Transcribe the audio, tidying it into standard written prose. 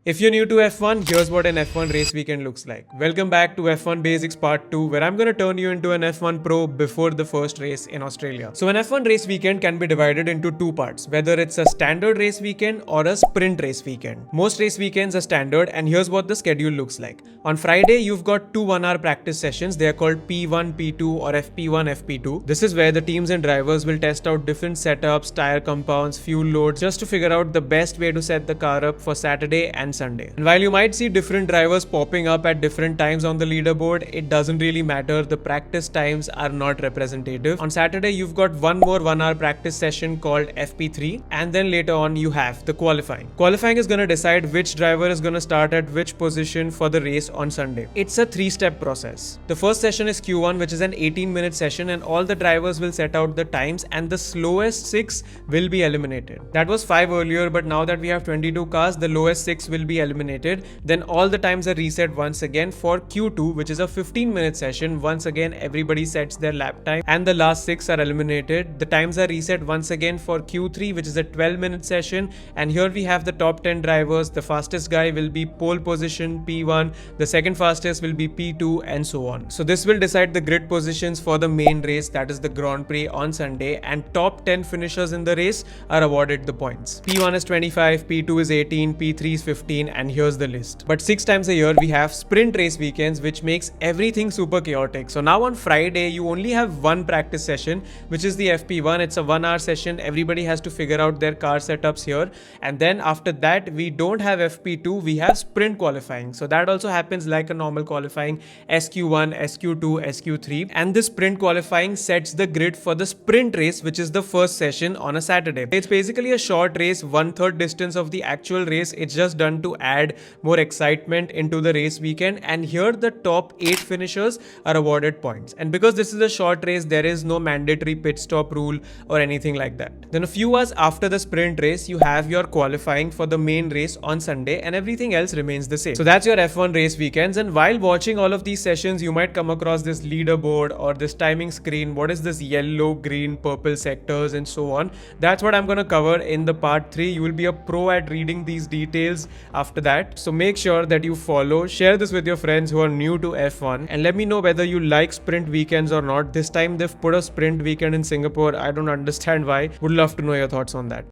If you're new to F1, here's what an F1 race weekend looks like. Welcome back to F1 Basics Part 2, where I'm going to turn you into an F1 pro before the first race in Australia. So an F1 race weekend can be divided into two parts, whether it's a standard race weekend or a sprint race weekend. Most race weekends are standard, and here's what the schedule looks like. On Friday, you've got two 1-hour practice sessions. They are called P1, P2 or FP1, FP2. This is where the teams and drivers will test out different setups, tire compounds, fuel loads, just to figure out the best way to set the car up for Saturday and Sunday. And while you might see different drivers popping up at different times on the leaderboard, it doesn't really matter. The practice times are not representative. On Saturday, you've got one more 1-hour practice session called FP3, and then later on you have the qualifying. Qualifying is going to decide which driver is going to start at which position for the race on Sunday. It's a 3-step process. The first session is Q1, which is an 18-minute session, and all the drivers will set out the times, and the slowest 6 will be eliminated. That was 5 earlier, but now that we have 22 cars, the lowest 6 will be eliminated. Then all the times are reset once again for Q2, which is a 15-minute session. Once again, everybody sets their lap time, and the last 6 are eliminated. The times are reset once again for Q3, which is a 12-minute session, and here we have the top 10 drivers. The fastest guy will be pole position P1, the second fastest will be P2, and so on. So this will decide the grid positions for the main race, that is the Grand Prix on Sunday, and top 10 finishers in the race are awarded the points. P1 is 25, P2 is 18, P3 is 15, and here's the list. But 6 times a year we have sprint race weekends, which makes everything super chaotic. So now on Friday you only have one practice session, which is the FP1. It's a 1-hour session. Everybody has to figure out their car setups here, and then after that we don't have FP2, we have sprint qualifying. So that also happens like a normal qualifying, SQ1, SQ2, SQ3, and this sprint qualifying sets the grid for the sprint race, which is the first session on a Saturday. It's basically a short race, 1/3 distance of the actual race. It's just done to add more excitement into the race weekend, and here the top 8 finishers are awarded points. And because this is a short race, there is no mandatory pit stop rule or anything like that. Then a few hours after the sprint race, you have your qualifying for the main race on Sunday, and everything else remains the same. So that's your F1 race weekends. And while watching all of these sessions, you might come across this leaderboard or this timing screen. What is this yellow, green, purple sectors and so on? That's what I'm going to cover in the part 3. You will be a pro at reading these details after that. So make sure that you follow, share this with your friends who are new to F1, and let me know whether you like sprint weekends or not. This time they've put a sprint weekend in Singapore. I don't understand why. Would love to know your thoughts on that.